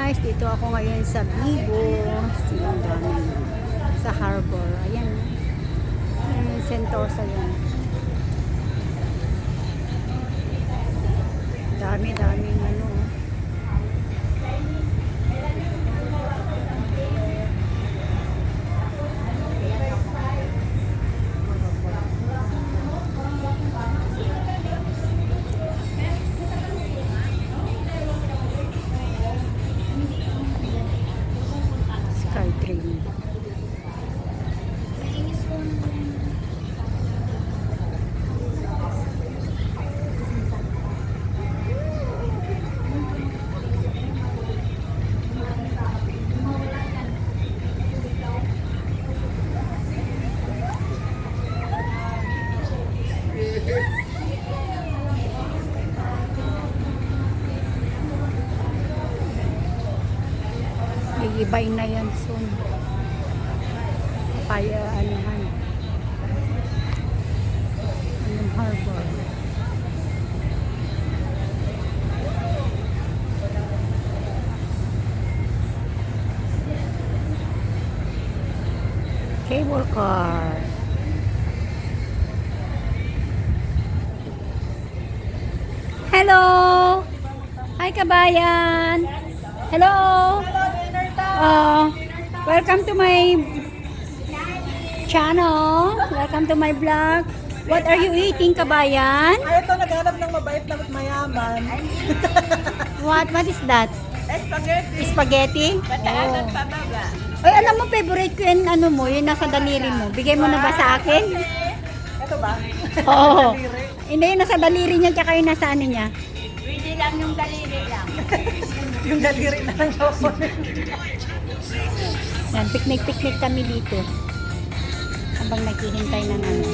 guys, dito ako ngayon sa Bibo, sa harbor. Ayan, Sentosa yan. Dami-daming ano. Skytrain. Ibay na yan soon. Kaya anuhan. Yung harbor. Cable car. Hello! Hi kabayan! Hello! Welcome to my channel. Welcome to my vlog. What are you eating, kabayan? Ay, ito naghanap ng mabait na mayaman. What is that? Spaghetti. Spaghetti? Pataasan pa baba. Ay, alam mo, favorite ko yung ano mo, yung nasa daliri mo. Bigay mo na ba sa akin? Ito ba? Oo. Hindi, yung nasa daliri niya, tsaka yung nasa ano niya. Pwede lang yung daliri lang. Yung daliri na lang ako. Yan, picnic kami dito. Habang naghihintay ng ano.